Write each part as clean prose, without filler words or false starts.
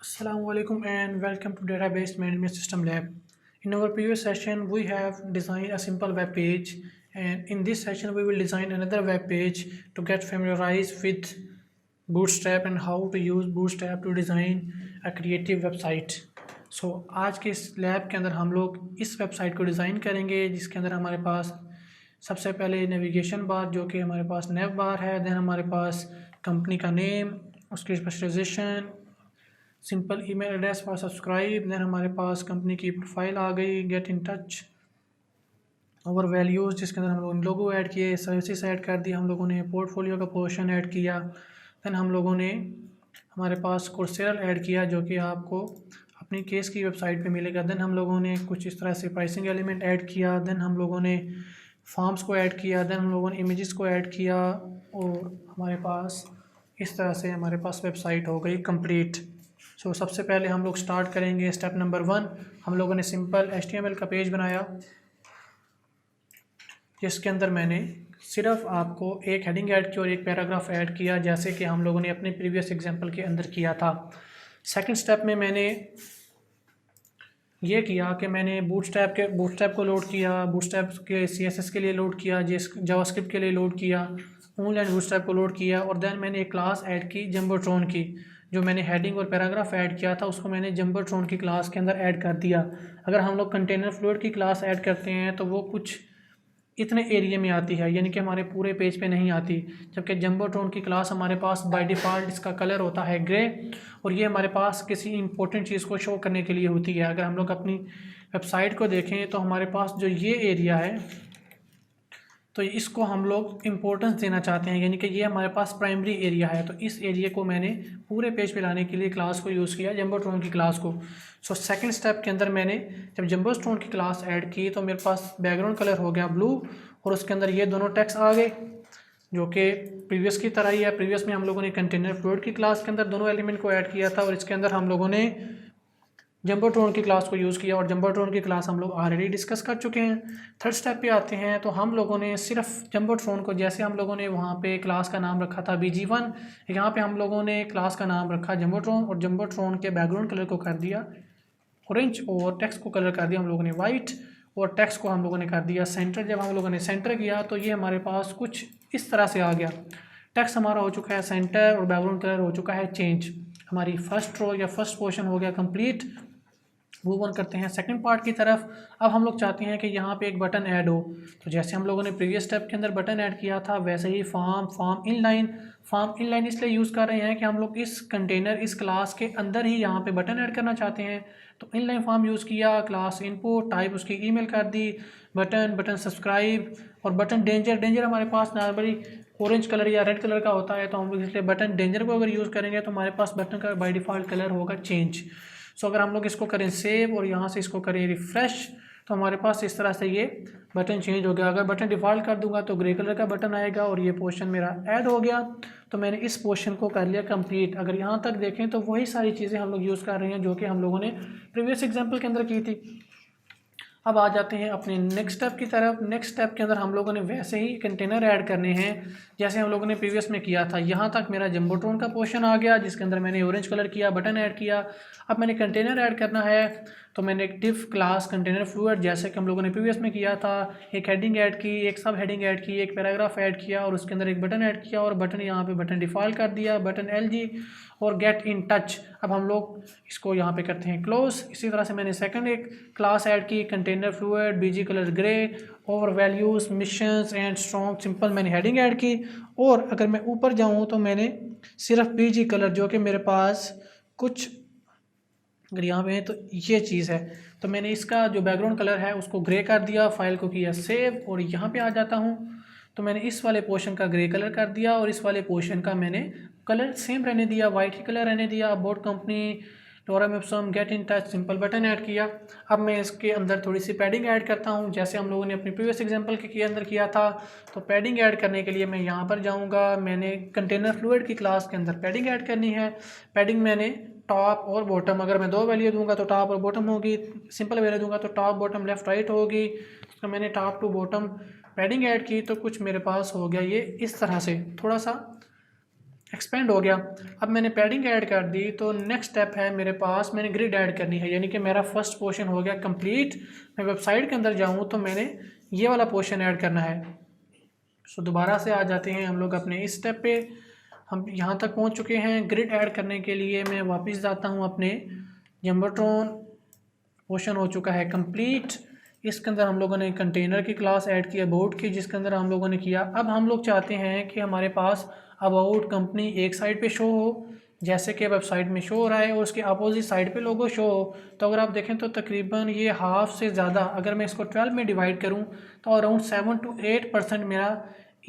Assalamu alaikum and welcome to Database Management System Lab. In our previous session, we have designed a simple web page, and in this session, we will design another web page to get familiarized with Bootstrap and how to use Bootstrap to design a creative website. So आज के इस lab के अंदर हम लोग इस website को design करेंगे जिसके अंदर हमारे पास सबसे पहले नेविगेशन बार जो कि हमारे पास नेव बार है, देन हमारे पास कंपनी का नेम, उसकी specialization, simple email address for subscribe, then हमारे पास कंपनी की प्रोफाइल आ गई, गेट इन टच और वैल्यूज़ जिसके अंदर हम लोगों ने लोगो ऐड किए, सर्विसेज ऐड कर दी, हम लोगों ने पोर्टफोलियो का पोर्शन ऐड किया, देन हम लोगों ने हमारे पास कोर्सेरा ऐड किया जो कि आपको अपनी केस की वेबसाइट पे मिलेगा, देन हम लोगों ने कुछ इस तरह से प्राइसिंग एलिमेंट ऐड किया, देन हम लोगों ने फॉर्म्स को ऐड किया, देन हम लोगों ने इमेजेस को ऐड किया और हमारे पास इस तरह से हमारे पास वेबसाइट हो गई कंप्लीट। सो सबसे पहले हम लोग स्टार्ट करेंगे स्टेप नंबर 1। हम लोगों ने सिंपल HTML का पेज बनाया जिसके अंदर मैंने सिर्फ आपको एक हेडिंग ऐड की और एक पैराग्राफ ऐड किया जैसे कि हम लोगों ने अपने प्रीवियस एग्जांपल के अंदर किया था। सेकंड स्टेप में मैंने ये किया कि मैंने बूटस्ट्रैप को लोड किया, बूटस्ट्रैप के CSS के लिए लोड किया, जावास्क्रिप्ट के लिए लोड किया, ऑनलाइन बूटस्ट्रैप को लोड किया और देन मैंने एक क्लास ऐड की जंबोट्रॉन की। जो मैंने हेडिंग और पैराग्राफ ऐड किया था उसको मैंने जंबोट्रॉन की क्लास के अंदर ऐड कर दिया। अगर हम लोग कंटेनर फ्लूइड की क्लास ऐड करते हैं तो वो कुछ इतने एरिया में आती है, यानी कि हमारे पूरे पेज पे नहीं आती, जबकि जंबोट्रॉन की क्लास हमारे पास बाय डिफ़ॉल्ट इसका कलर होता है ग्रे और ये हमारे पास किसी इंपॉर्टेंट चीज़ को शो करने के लिए होती है। अगर हम लोग अपनी वेबसाइट को देखें तो हमारे पास जो ये एरिया है तो इसको हम लोग इम्पोर्टेंस देना चाहते हैं, यानी कि ये हमारे पास प्राइमरी एरिया है, तो इस एरिया को मैंने पूरे पेज पे लाने के लिए क्लास को यूज़ किया, जंबोट्रॉन की क्लास को। सो सेकंड स्टेप के अंदर मैंने जब जंबोट्रॉन की क्लास ऐड की तो मेरे पास बैकग्राउंड कलर हो गया ब्लू और उसके अंदर ये दोनों टेक्स्ट आ गए जो कि प्रीवियस की तरह ही है। प्रीवियस में हम लोगों ने कंटेनर फ्लूइड की क्लास के अंदर दोनों एलिमेंट को ऐड किया था और इसके अंदर हम लोगों ने जंबोट्रॉन की क्लास को यूज़ किया और जंबोट्रॉन की क्लास हम लोग ऑलरेडी डिस्कस कर चुके हैं। थर्ड स्टेप पे आते हैं तो हम लोगों ने सिर्फ जंबोट्रॉन को, जैसे हम लोगों ने वहाँ पे क्लास का नाम रखा था BG1, यहाँ पे हम लोगों ने क्लास का नाम रखा जंबोट्रॉन और जंबोट्रॉन के बैकग्राउंड कलर को कर दिया ऑरेंज और टेक्स्ट को कलर कर दिया हम लोगों ने वाइट और टेक्स्ट को हम लोगों ने कर दिया सेंटर। जब हम लोगों ने सेंटर किया तो ये हमारे पास कुछ इस तरह से आ गया, टेक्स्ट हमारा हो चुका है सेंटर और बैकग्राउंड कलर हो चुका है चेंज। हमारी फर्स्ट रो या फर्स्ट पोर्शन हो गया कंप्लीट। मूव ऑन करते हैं सेकंड पार्ट की तरफ। अब हम लोग चाहते हैं कि यहाँ पे एक बटन ऐड हो, तो जैसे हम लोगों ने प्रीवियस स्टेप के अंदर बटन ऐड किया था वैसे ही फॉर्म इनलाइन इसलिए यूज़ कर रहे हैं कि हम लोग इस कंटेनर इस क्लास के अंदर ही यहाँ पे बटन ऐड करना चाहते हैं, तो इनलाइन फॉर्म यूज़ किया, क्लास इनपुट टाइप उसकी ईमेल कर दी, बटन सब्सक्राइब और बटन डेंजर हमारे पास नॉर्मली ऑरेंज कलर या रेड कलर का होता है, तो हम लोग इसलिए बटन डेंजर को अगर यूज़ करेंगे तो हमारे पास बटन का बाय डिफ़ॉल्ट कलर होगा चेंज। सो अगर हम लोग इसको करें सेव और यहाँ से इसको करें रिफ़्रेश तो हमारे पास इस तरह से ये बटन चेंज हो गया। अगर बटन डिफ़ॉल्ट कर दूंगा तो ग्रे कलर का बटन आएगा और ये पोर्शन मेरा ऐड हो गया, तो मैंने इस पोर्शन को कर लिया कंप्लीट। अगर यहाँ तक देखें तो वही सारी चीज़ें हम लोग यूज़ कर रहे हैं जो कि हम लोगों ने प्रीवियस एग्जाम्पल के अंदर की थी। अब आ जाते हैं अपने नेक्स्ट स्टेप की तरफ। नेक्स्ट स्टेप के अंदर हम लोगों ने वैसे ही कंटेनर ऐड करने हैं जैसे हम लोगों ने प्रीवियस में किया था। यहाँ तक मेरा जंबोट्रॉन का पोर्शन आ गया जिसके अंदर मैंने ऑरेंज कलर किया, बटन ऐड किया। अब मैंने कंटेनर ऐड करना है तो मैंने एक डिफ क्लास कंटेनर फ्लूइड जैसे कि हम लोगों ने प्रीवियस में किया था, एक हेडिंग ऐड की, एक सब हेडिंग ऐड की, एक पैराग्राफ ऐड किया और उसके अंदर एक बटन ऐड किया और बटन यहाँ पे बटन डिफ़ॉल्ट कर दिया, बटन LG और गेट इन टच। अब हम लोग इसको यहाँ पे करते हैं क्लोज। इसी तरह से मैंने सेकंड एक क्लास ऐड की container fluid BG colour grey और values missions and strong simple मैंने हेडिंग ऐड की। और अगर मैं ऊपर जाऊँ तो मैंने सिर्फ BG कलर जो कि मेरे पास कुछ अगर यहाँ पे है तो ये चीज़ है, तो मैंने इसका जो बैकग्राउंड कलर है उसको ग्रे कर दिया, फाइल को किया सेव और यहाँ पे आ जाता हूँ तो मैंने इस वाले पोर्शन का ग्रे कलर कर दिया और इस वाले पोर्शन का मैंने कलर सेम रहने दिया, वाइट ही कलर रहने दिया। About company, lorem Epsom, gate in touch, simple button add किया। अब मैं इसके अंदर थोड़ी सी पैडिंग ऐड करता हूँ जैसे हम लोगों ने अपने प्रीवियस एग्जांपल के अंदर किया था। तो पैडिंग ऐड करने के लिए मैं यहाँ पर जाऊँगा, मैंने कंटेनर फ्लूइड की क्लास के अंदर पैडिंग ऐड करनी है। पैडिंग मैंने टॉप और बॉटम, अगर मैं 2 वैल्यू दूंगा तो टॉप और बॉटम होगी, सिंपल वैल्यू दूंगा तो टॉप बॉटम लेफ्ट राइट होगी। तो मैंने top to bottom padding add की तो कुछ मेरे पास हो गया ये इस तरह से, थोड़ा सा एक्सपेंड हो गया। अब मैंने पैडिंग ऐड कर दी, तो नेक्स्ट स्टेप है मेरे पास, मैंने ग्रिड ऐड करनी है, यानी कि मेरा फर्स्ट पोर्शन हो गया कंप्लीट। मैं वेबसाइट के अंदर जाऊँ तो मैंने ये वाला पोर्शन ऐड करना है। सो दोबारा से आ जाते हैं हम लोग अपने इस स्टेप पे। हम यहाँ तक पहुँच चुके हैं। ग्रिड ऐड करने के लिए मैं वापस जाता हूँ अपने जम्बोट्रॉन। पोर्शन हो चुका है कंप्लीट। इसके अंदर हम लोगों ने कंटेनर की क्लास ऐड किया बोर्ड की, जिसके अंदर हम लोगों ने किया। अब हम लोग चाहते हैं कि हमारे पास अबाउट कंपनी एक साइड पे शो हो, जैसे कि वेबसाइट में शो हो रहा है, और उसके अपोजिट साइड पे लोगो शो हो। तो अगर आप देखें तो तकरीबन ये हाफ से ज़्यादा, अगर मैं इसको 12 में डिवाइड करूँ तो अराउंड 7 to 8% मेरा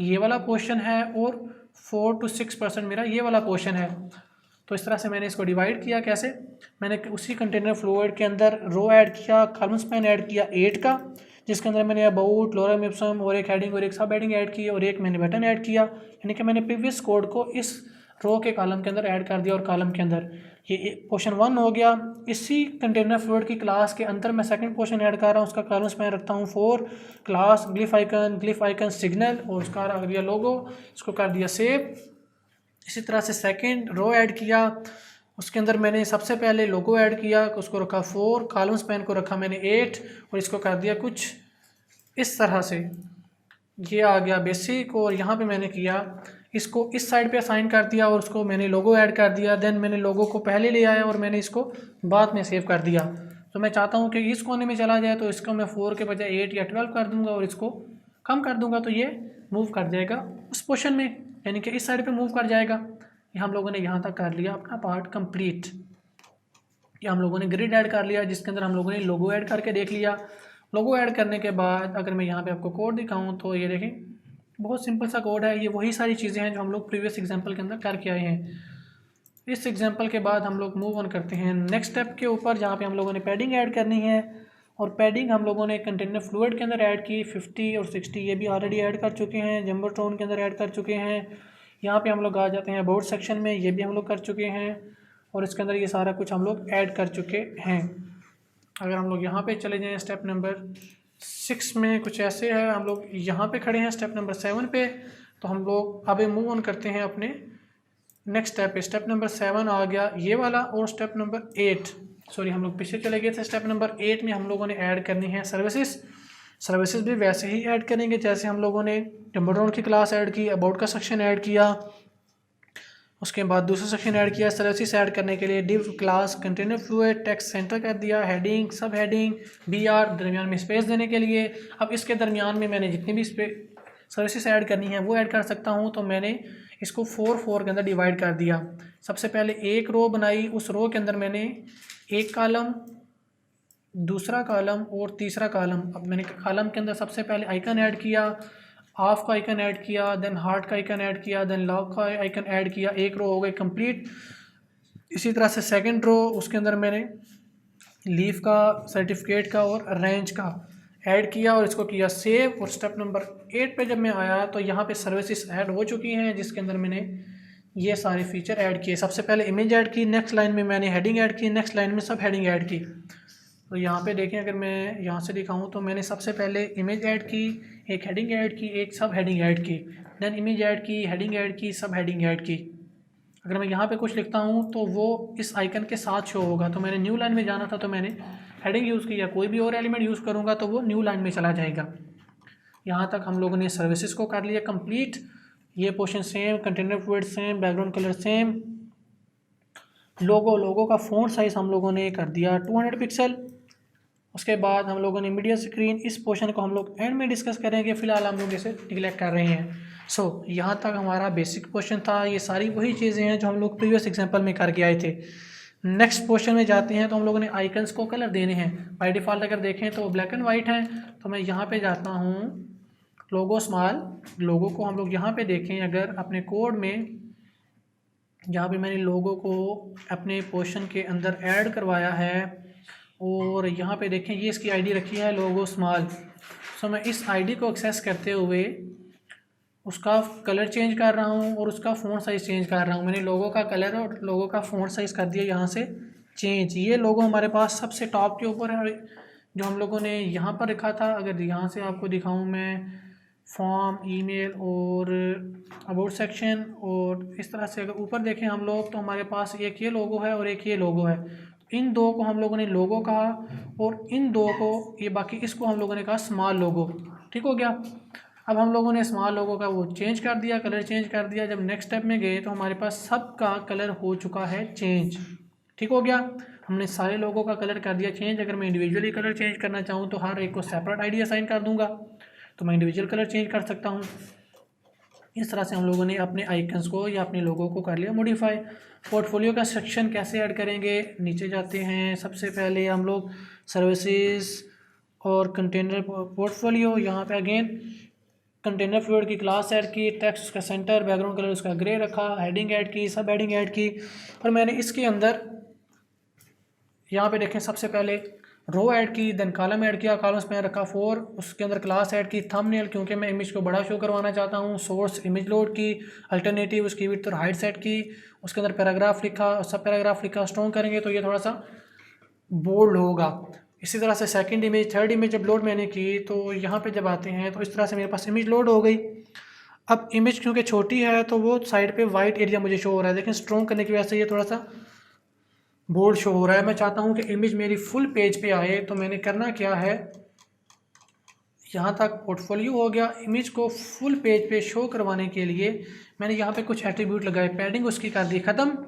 ये वाला पोर्शन है और 4 to 6% मेरा ये वाला पोर्शन है। तो इस तरह से मैंने इसको डिवाइड किया। कैसे? मैंने उसी कंटेनर फ्लोइड के अंदर रो ऐड किया, कॉलम स्पैन ऐड किया 8 का, जिसके अंदर मैंने अबाउट, लोरम इप्सम और एक हेडिंग और एक सब हेडिंग ऐड की, और एक मैंने बटन ऐड किया। यानी कि मैंने प्रीवियस कोड को इस रो के कॉलम के अंदर ऐड कर दिया, और कॉलम के अंदर ये पोर्शन 1 हो गया। इसी कंटेनर फ्लोइड की क्लास के अंदर मैं सेकंड पोर्शन ऐड कर रहा हूँ, उसका कॉलम स्पैन रखता हूँ 4, क्लास ग्लिफ आइकन सिग्नल, और उसका रख दिया लोगो, इसको कर दिया सेव। इसी तरह से सेकंड रो ऐड किया, उसके अंदर मैंने सबसे पहले लोगो ऐड किया, उसको रखा 4, कॉलम स्पैन को रखा मैंने 8, और इसको कर दिया कुछ इस तरह से। ये आ गया बेसिक, और यहाँ पे मैंने किया इसको इस साइड पे असाइन कर दिया, और उसको मैंने लोगो ऐड कर दिया। देन मैंने लोगो को पहले ले आया और मैंने इसको बाद में सेव कर दिया। तो मैं चाहता हूँ कि इस कोने में चला जाए, तो इसको मैं 4 के बजाय 8 या 12 कर दूँगा, और इसको कम कर दूँगा तो ये मूव कर जाएगा उस पोर्शन में, यानी कि इस साइड पे मूव कर जाएगा। ये हम लोगों ने यहाँ तक कर लिया अपना पार्ट कंप्लीट। ये हम लोगों ने ग्रिड ऐड कर लिया, जिसके अंदर हम लोगों ने लोगो ऐड करके देख लिया। लोगो ऐड करने के बाद अगर मैं यहाँ पे आपको कोड दिखाऊँ तो ये देखें, बहुत सिंपल सा कोड है। ये वही सारी चीज़ें हैं जो हम लोग प्रीवियस एग्जाम्पल के अंदर करके आए हैं। इस एग्जाम्पल के बाद हम लोग मूव ऑन करते हैं नेक्स्ट स्टेप के ऊपर, जहाँ पे हम लोगों ने पैडिंग ऐड करनी है। और पैडिंग हम लोगों ने कंटेनर फ्लूइड के अंदर ऐड की 50 और 60, ये भी ऑलरेडी ऐड कर चुके हैं। जम्बोट्रॉन के अंदर ऐड कर चुके हैं। यहाँ पे हम लोग आ जाते हैं बोर्ड सेक्शन में, ये भी हम लोग कर चुके हैं, और इसके अंदर ये सारा कुछ हम लोग ऐड कर चुके हैं। अगर हम लोग यहाँ पे चले जाएँ स्टेप नंबर 6 में कुछ ऐसे है, हम लोग यहाँ पे खड़े हैं स्टेप नंबर 7 पे। तो हम लोग अब मूव ऑन करते हैं अपने नेक्स्ट स्टेप पे। स्टेप नंबर 7 आ गया ये वाला, और स्टेप नंबर 8, सॉरी हम लोग पीछे चले गए थे। स्टेप नंबर 8 में हम लोगों ने ऐड करनी है सर्विसेज भी वैसे ही ऐड करेंगे जैसे हम लोगों ने जम्बोट्रॉन की क्लास ऐड की, अबाउट का सेक्शन ऐड किया, उसके बाद दूसरा सेक्शन ऐड किया। सर्विसेज ऐड करने के लिए div class container fluid text centre कर दिया, हेडिंग सब हेडिंग BR दरमियान में स्पेस देने के लिए। अब इसके दरमियान में मैंने जितनी भी सर्विसेज ऐड करनी है वो ऐड कर सकता हूँ। तो मैंने इसको 4 के अंदर डिवाइड कर दिया। सबसे पहले एक रो बनाई, उस रो के अंदर मैंने एक कॉलम, दूसरा कॉलम और तीसरा कॉलम। अब मैंने कॉलम के अंदर सबसे पहले आइकन ऐड किया, ऑफ का आइकन ऐड किया, देन हार्ट का आइकन ऐड किया, देन लॉग का आइकन ऐड किया। एक रो हो गई कंप्लीट। इसी तरह से सेकंड रो, उसके अंदर मैंने लीफ का, सर्टिफिकेट का और रेंज का ऐड किया, और इसको किया सेव। और स्टेप नंबर 8 पे जब मैं आया तो यहाँ पे सर्विसेज ऐड हो चुकी हैं, जिसके अंदर मैंने ये सारे फीचर ऐड किए। सबसे पहले इमेज ऐड की, नेक्स्ट लाइन में मैंने हेडिंग ऐड की, नेक्स्ट लाइन में सब हेडिंग ऐड की। तो यहाँ पे देखें, अगर मैं यहाँ से दिखाऊँ तो मैंने सबसे पहले इमेज ऐड की, एक हेडिंग ऐड की, एक सब हेडिंग ऐड की, देन इमेज ऐड की, हेडिंग ऐड की, सब हेडिंग ऐड की। अगर मैं यहाँ पे कुछ लिखता हूँ तो वो इस आइकन के साथ शो होगा। तो मैंने न्यू लाइन में जाना था तो मैंने हेडिंग यूज़ किया, कोई भी और एलिमेंट यूज़ करूँगा तो वो न्यू लाइन में चला जाएगा। यहाँ तक हम लोगों ने सर्विसेज को कर लिया कंप्लीट। ये portion same, container fluid same, background colour same, logo का फ़ॉन्ट साइज़ हम लोगों ने कर दिया 200 पिक्सल। उसके बाद हम लोगों ने मीडिया स्क्रीन, इस पोर्शन को हम लोग एंड में डिस्कस करेंगे, फिलहाल हम लोग इसे निगलेक्ट कर रहे हैं। सो यहाँ तक हमारा बेसिक पोर्शन था। ये सारी वही चीज़ें हैं जो हम लोग प्रीवियस एग्जांपल में करके आए थे। नेक्स्ट पोर्शन में जाते हैं तो हम लोगों ने आइकन्स को कलर देने हैं। बाय डिफ़ॉल्ट अगर देखें तो ब्लैक एंड वाइट हैं। तो मैं यहाँ पे जाता हूँ लोगो स्मॉल, लोगो को हम लोग यहाँ पे देखें अगर अपने कोड में, जहाँ पे मैंने लोगो को अपने पोर्शन के अंदर ऐड करवाया है, और यहाँ पे देखें ये इसकी आईडी रखी है लोगो स्मॉल। सो मैं इस आईडी को एक्सेस करते हुए उसका कलर चेंज कर रहा हूँ और उसका फ़ॉन्ट साइज़ चेंज कर रहा हूँ। मैंने लोगो का कलर और लोगो का फ़ॉन्ट साइज़ कर दिया यहाँ से चेंज। ये लोगो हमारे पास सबसे टॉप के ऊपर है जो हम लोगों ने यहाँ पर रखा था। अगर यहाँ से आपको दिखाऊँ मैं, फॉर्म, ईमेल और अबाउट सेक्शन। और इस तरह से अगर ऊपर देखें हम लोग तो हमारे पास एक ये लोगो है और एक ये लोगो है। इन दो को हम लोगों ने लोगो कहा और इन दो को ये बाकी इसको हम लोगों ने कहा स्मॉल लोगो। ठीक हो गया। अब हम लोगों ने स्मॉल लोगो का वो चेंज कर दिया, कलर चेंज कर दिया। जब नेक्स्ट स्टेप में गए तो हमारे पास सबका कलर हो चुका है चेंज। ठीक हो गया। हमने सारे लोगों का कलर कर दिया चेंज। अगर मैं इंडिविजुअली कलर चेंज करना चाहूँ तो हर एक को सेपरेट आईडी असाइन कर दूंगा, तो मैं इंडिविजुअल कलर चेंज कर सकता हूँ। इस तरह से हम लोगों ने अपने आइकन्स को या अपने लोगों को कर लिया मॉडिफाई। पोर्टफोलियो का सेक्शन कैसे ऐड करेंगे, नीचे जाते हैं। सबसे पहले हम लोग सर्विसेज और कंटेनर पोर्टफोलियो, यहाँ पे अगेन कंटेनर फ्लूइड की क्लास ऐड की, टेक्स्ट उसका सेंटर, बैकग्राउंड कलर उसका ग्रे रखा, हेडिंग ऐड की, सब हेडिंग ऐड की। और मैंने इसके अंदर यहाँ पे देखें सबसे पहले रो ऐड की, देन कॉलम ऐड किया, कॉलम्स में रखा 4, उसके अंदर क्लास ऐड की, थंबनेल क्योंकि मैं इमेज को बड़ा शो करवाना चाहता हूँ, सोर्स इमेज लोड की, अल्टरनेटिव उसकी विड्थ और हाइट सेट की, उसके अंदर पैराग्राफ लिखा और सब पैराग्राफ लिखा। स्ट्रॉन्ग करेंगे तो ये थोड़ा सा बोल्ड होगा। इसी तरह से सेकंड इमेज, थर्ड इमेज जब लोड मैंने की तो यहाँ पे जब आते हैं तो इस तरह से मेरे पास इमेज लोड हो गई। अब इमेज क्योंकि छोटी है तो वो साइड पे वाइट एरिया मुझे शो हो रहा है, लेकिन स्ट्रॉन्ग करने की वजह से ये थोड़ा सा बोल्ड शो हो रहा है। मैं चाहता हूँ कि इमेज मेरी फुल पेज पे आए, तो मैंने करना क्या है, यहाँ तक पोर्टफोलियो हो गया। इमेज को फुल पेज पे शो करवाने के लिए मैंने यहाँ पे कुछ एट्रीब्यूट लगाए, पैडिंग उसकी कर दी ख़त्म।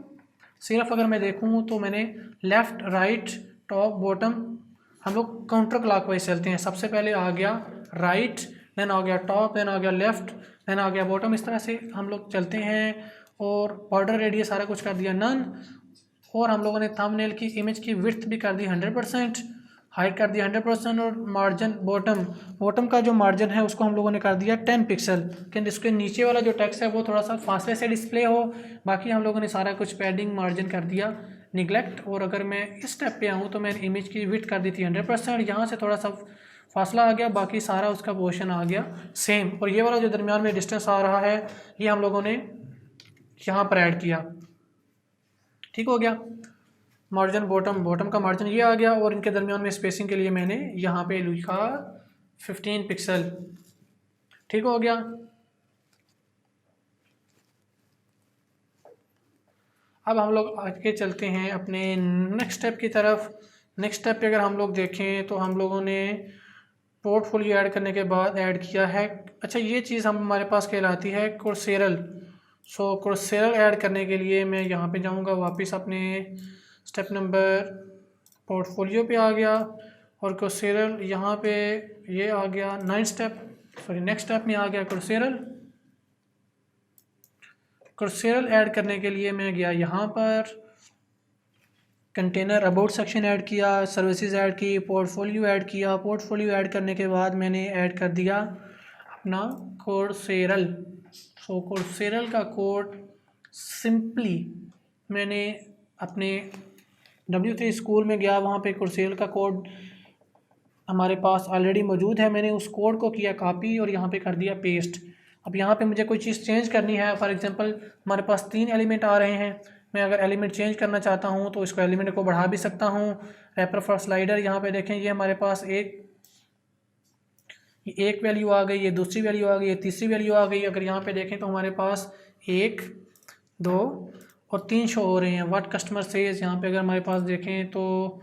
सिर्फ अगर मैं देखूँ तो मैंने लेफ़्ट, राइट, टॉप, बॉटम, हम लोग काउंटर क्लॉकवाइज चलते हैं। सबसे पहले आ गया राइट, देन आ गया टॉप, देन आ गया लेफ़्ट, देन आ गया बॉटम। इस तरह से हम लोग चलते हैं। और बॉर्डर रेडियस सारा कुछ कर दिया नन। और हम लोगों ने थंबनेल की इमेज की विड्थ भी कर दी 100%, हाइट कर दिया 100%। और मार्जिन बॉटम का जो मार्जिन है उसको हम लोगों ने कर दिया 10 पिक्सल, कि इसके नीचे वाला जो टेक्स्ट है वो थोड़ा सा फासले से डिस्प्ले हो। बाकी हम लोगों ने सारा कुछ पैडिंग मार्जिन कर दिया निगलेक्ट। और अगर मैं इस स्टेप पे आऊँ तो मैंने इमेज की विड्थ कर दी थी 100%, यहाँ से थोड़ा सा फासला आ गया, बाकी सारा उसका पोर्शन आ गया सेम। और ये वाला जो दरमियान में डिस्टेंस आ रहा है ये हम लोगों ने यहाँ पर ऐड किया। ठीक हो गया। मार्जिन बॉटम का मार्जिन ये आ गया। और इनके दरमियान में स्पेसिंग के लिए मैंने यहाँ पे लिखा 15 पिक्सल। ठीक हो गया। अब हम लोग आगे चलते हैं अपने नेक्स्ट स्टेप की तरफ। नेक्स्ट स्टेप पे अगर हम लोग देखें तो हम लोगों ने पोर्टफोलियो ऐड करने के बाद ऐड किया है, अच्छा ये चीज़ हमारे पास कहलाती है कोर्सेरल। सो कोर्सेरल ऐड करने के लिए मैं यहाँ पे जाऊँगा वापस अपने स्टेप नंबर पोर्टफोलियो पे आ गया। और कोर्सेरल यहाँ पे ये आ गया नेक्स्ट स्टेप में आ गया कोर्सेरल। कोर्सेरल ऐड करने के लिए मैं गया यहाँ पर, कंटेनर अबाउट सेक्शन ऐड किया, सर्विसेज ऐड की, पोर्टफोलियो ऐड किया। पोर्टफोलियो ऐड करने के बाद मैंने ऐड कर दिया अपना कोर्सेरल। सो कोर्सेरल का कोड सिंपली मैंने अपने W3 स्कूल में गया, वहाँ पे कोर्सेरल का कोड हमारे पास ऑलरेडी मौजूद है। मैंने उस कोड को किया कॉपी और यहाँ पे कर दिया पेस्ट। अब यहाँ पे मुझे कोई चीज़ चेंज करनी है, फॉर एग्जांपल हमारे पास 3 एलिमेंट आ रहे हैं, मैं अगर एलिमेंट चेंज करना चाहता हूँ तो इसको एलिमेंट को बढ़ा भी सकता हूँ। रैपर फॉर स्लाइडर, यहाँ पे देखें ये हमारे पास एक वैल्यू आ गई, ये दूसरी वैल्यू आ गई, ये तीसरी वैल्यू आ गई। अगर यहाँ पे देखें तो हमारे पास 1, 2 और 3 शो हो रहे हैं। व्हाट कस्टमर सेज, यहाँ पे अगर हमारे पास देखें तो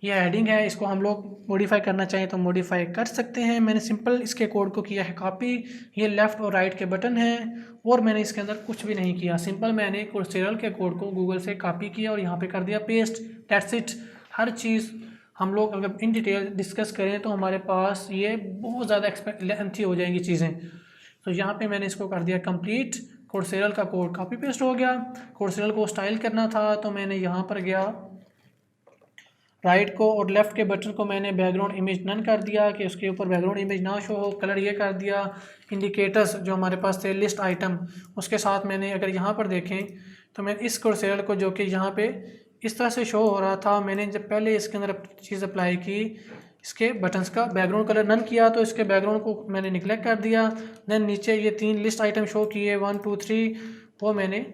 ये हेडिंग है, इसको हम लोग मॉडिफाई करना चाहें तो मॉडिफाई कर सकते हैं। मैंने सिंपल इसके कोड को किया है कॉपी। ये लेफ़्ट और राइट के बटन हैं और मैंने इसके अंदर कुछ भी नहीं किया, सिंपल मैंने कोर्सेरल के कोड को गूगल से कॉपी किया और यहाँ पे कर दिया पेस्ट, दैट्स इट। हर चीज़ हम लोग अगर इन डिटेल डिस्कस करें तो हमारे पास ये बहुत ज़्यादा लेंथी हो जाएंगी चीज़ें। तो यहाँ पे मैंने इसको कर दिया कंप्लीट। कोर्सेरल का कोड कॉपी पेस्ट हो गया। कोर्सेरल को स्टाइल करना था तो मैंने यहाँ पर गया, राइट को और लेफ़्ट के बटन को मैंने बैकग्राउंड इमेज नन कर दिया कि उसके ऊपर बैकग्राउंड इमेज ना शो हो। कलर ये कर दिया। इंडिकेटर्स जो हमारे पास थे लिस्ट आइटम, उसके साथ मैंने अगर यहाँ पर देखें तो मैं इस कोर्सेरल को जो कि यहाँ पे इस तरह से शो हो रहा था, मैंने जब पहले इसके अंदर चीज़ अप्लाई की, इसके बटन्स का बैकग्राउंड कलर नन किया तो इसके बैकग्राउंड को मैंने निगलेक्ट कर दिया। देन नीचे ये 3 लिस्ट आइटम शो किए 1 2 3, वो मैंने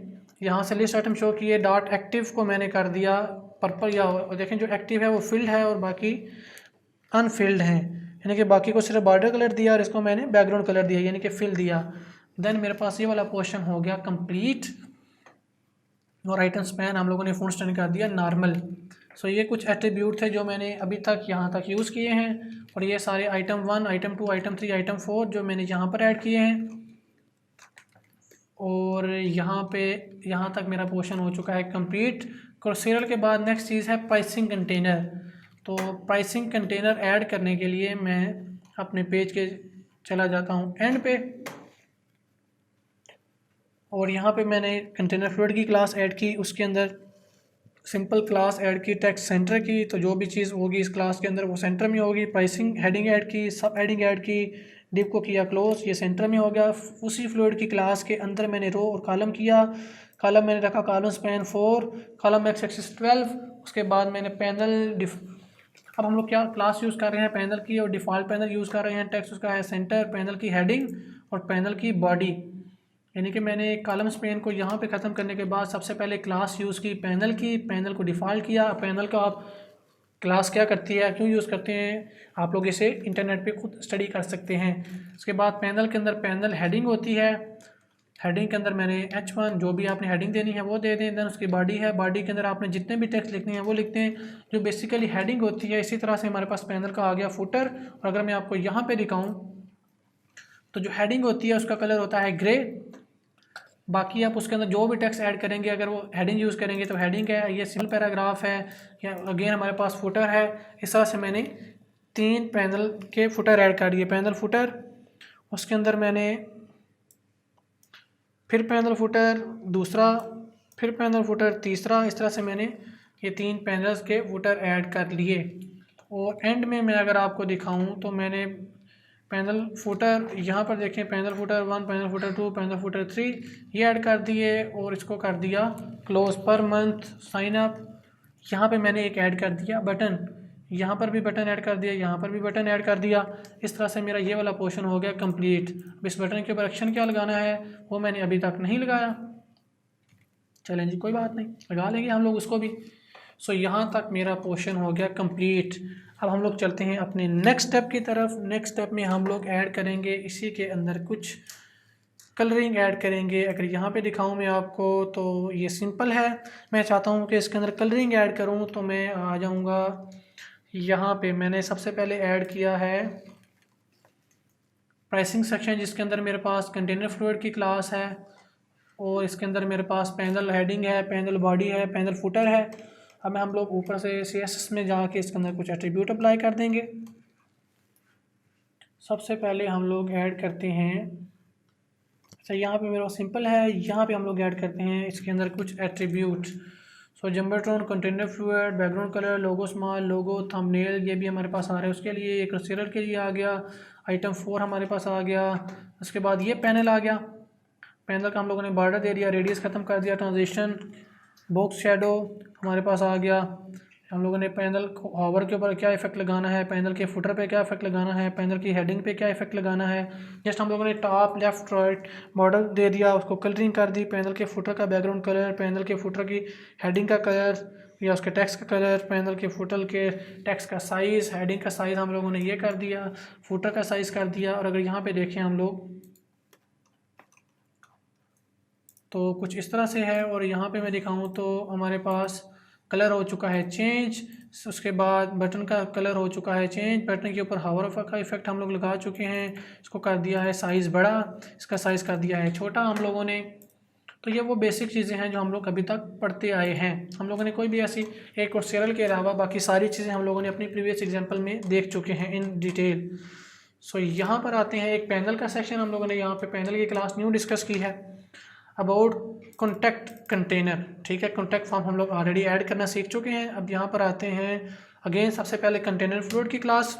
यहाँ से लिस्ट आइटम शो किए। डॉट एक्टिव को मैंने कर दिया पर्पल, या देखें जो एक्टिव है वो फिल्ड है और बाकी अनफिल्ड हैं। यानी कि बाकी को सिर्फ बॉर्डर कलर दिया और इसको मैंने बैकग्राउंड कलर दिया, यानी कि फिल दिया। देन मेरे पास ये वाला पोर्शन हो गया कंप्लीट, और आइटम स्पैन हम लोगों ने फॉन्ट स्टाइल कर दिया नॉर्मल। सो ये कुछ एट्रीब्यूट थे जो मैंने अभी तक यहाँ तक यूज़ किए हैं, और ये सारे आइटम 1, आइटम 2, आइटम 3, आइटम 4 जो मैंने यहाँ पर ऐड किए हैं। और यहाँ तक मेरा पोर्शन हो चुका है कंप्लीट। क्रॉसहेयर के बाद नेक्स्ट चीज़ है प्राइसिंग कंटेनर। तो प्राइसिंग कंटेनर ऐड करने के लिए मैं अपने पेज के चला जाता हूँ एंड पे, और यहाँ पे मैंने कंटेनर फ्लूइड की क्लास ऐड की, उसके अंदर सिंपल क्लास ऐड की टेक्स्ट सेंटर की, तो जो भी चीज़ होगी इस क्लास के अंदर वो सेंटर में होगी। प्राइसिंग हेडिंग ऐड की, सब हेडिंग ऐड की, डिव को किया क्लोज, ये सेंटर में हो गया। उसी फ्लूइड की क्लास के अंदर मैंने रो और कॉलम किया, कॉलम मैंने रखा column span 4, column x axis 12। उसके बाद मैंने पैनल अब हम लोग क्या क्लास यूज़ कर रहे हैं पैनल की, और डिफ़ॉल्ट पैनल यूज़ कर रहे हैं। टेक्स्ट उसका है सेंटर, पैनल की हेडिंग और पैनल की बॉडी। यानी कि मैंने कॉलम स्पैन को यहाँ पे ख़त्म करने के बाद सबसे पहले क्लास यूज़ की पैनल की, पैनल को डिफ़ॉल्ट किया। पैनल का आप क्लास क्या करती है, क्यों यूज़ करते हैं, आप लोग इसे इंटरनेट पे खुद स्टडी कर सकते हैं। उसके बाद पैनल के अंदर पैनल हेडिंग होती है, हेडिंग के अंदर मैंने H1 जो भी आपने हेडिंग देनी है वो दे दें। देन उसकी बॉडी है, बॉडी के अंदर आपने जितने भी टेक्स्ट लिखने हैं वो लिखते हैं जो बेसिकली हेडिंग होती है। इसी तरह से हमारे पास पैनल का आ गया फुटर। और अगर मैं आपको यहाँ पे दिखाऊँ तो जो हेडिंग होती है उसका कलर होता है ग्रे। बाकी आप उसके अंदर जो भी टेक्स्ट ऐड करेंगे, अगर वो हेडिंग यूज़ करेंगे तो हेडिंग है, ये सिंपल पैराग्राफ है, या अगेन हमारे पास फुटर है। इस तरह से मैंने 3 पैनल के फुटर ऐड कर दिए। पैनल फुटर, उसके अंदर मैंने फिर पैनल फुटर दूसरा, फिर पैनल फुटर तीसरा, इस तरह से मैंने ये 3 पैनल्स के फुटर ऐड कर लिए। और एंड में मैं अगर आपको दिखाऊं तो मैंने पैनल फुटर यहाँ पर देखें, panel footer 1, panel footer 2, panel footer 3 ये ऐड कर दिए, और इसको कर दिया close per month sign up. यहाँ पे मैंने एक ऐड कर दिया बटन, यहाँ पर भी बटन ऐड कर दिया, यहाँ पर भी बटन ऐड कर दिया। इस तरह से मेरा ये वाला पोर्शन हो गया कंप्लीट। अब इस बटन के ऊपर एक्शन क्या लगाना है वो मैंने अभी तक नहीं लगाया, चलें जी कोई बात नहीं, लगा लेंगे हम लोग उसको भी। सो यहाँ तक मेरा पोर्शन हो गया कंप्लीट। अब हम लोग चलते हैं अपने नेक्स्ट स्टेप की तरफ। नेक्स्ट स्टेप में हम लोग ऐड करेंगे इसी के अंदर कुछ कलरिंग ऐड करेंगे। अगर यहाँ पे दिखाऊँ मैं आपको तो ये सिंपल है, मैं चाहता हूँ कि इसके अंदर कलरिंग ऐड करूँ तो मैं आ जाऊँगा यहाँ पे। मैंने सबसे पहले ऐड किया है प्राइसिंग सेक्शन, जिसके अंदर मेरे पास कंटेनर फ्लूइड की क्लास है, और इसके अंदर मेरे पास पैनल हेडिंग है, पैनल बॉडी है, पैनल फुटर है। अब हम लोग ऊपर से CSS में जाके इसके अंदर कुछ एट्रीब्यूट अप्लाई कर देंगे। सबसे पहले हम लोग ऐड करते हैं, अच्छा यहाँ पे मेरा सिंपल है, यहाँ पे हम लोग ऐड करते हैं इसके अंदर कुछ attribute. So jumbotron, container fluid, background colour, logo small, logo, thumbnail, ये भी हमारे पास आ रहा है उसके लिए। एक क्रॉसहेयर के लिए आ गया, आइटम 4 हमारे पास आ गया। उसके बाद ये पैनल आ गया, पैनल का हम लोगों ने बॉर्डर दे दिया, रेडियस ख़त्म कर दिया, ट्रांजिशन, बॉक्स शेडो हमारे पास आ गया। हम लोगों ने पैनल हॉवर के ऊपर क्या इफेक्ट लगाना है, पैनल के फुटर पे क्या इफेक्ट लगाना है, पैनल की हेडिंग पे क्या इफेक्ट लगाना है। जस्ट हम लोगों ने टॉप लेफ्ट राइट बॉर्डर दे दिया, उसको कलरिंग कर दी, पैनल के फुटर का बैकग्राउंड कलर, पैनल के फुटर की हेडिंग का कलर या उसके टेक्स्ट का कलर, पैनल के फुटर के टेक्स्ट का साइज़, हेडिंग का साइज़ हम लोगों ने ये कर दिया, फुटर का साइज़ कर दिया। और अगर यहाँ पर देखें हम लोग तो कुछ इस तरह से है। और यहाँ पे मैं दिखाऊँ तो हमारे पास कलर हो चुका है चेंज, उसके बाद बटन का कलर हो चुका है चेंज, बटन के ऊपर हावर का इफेक्ट हम लोग लगा चुके हैं, इसको कर दिया है साइज़ बड़ा, इसका साइज़ कर दिया है छोटा हम लोगों ने। तो ये वो बेसिक चीज़ें हैं जो हम लोग अभी तक पढ़ते आए हैं। हम लोगों ने कोई भी ऐसी एक और सीरियल के अलावा बाकी सारी चीज़ें हम लोगों ने अपनी प्रीवियस एग्जाम्पल में देख चुके हैं इन डिटेल। सो यहाँ पर आते हैं एक पैनल का सेक्शन, हम लोगों ने यहाँ पे पैनल की क्लास न्यू डिस्कस की है अबाउट कॉन्टैक्ट कंटेनर। ठीक है, कॉन्टैक्ट फॉर्म हम लोग ऑलरेडी ऐड करना सीख चुके हैं। अब यहाँ पर आते हैं अगेन सबसे पहले कंटेनर फ्लूइड की क्लास,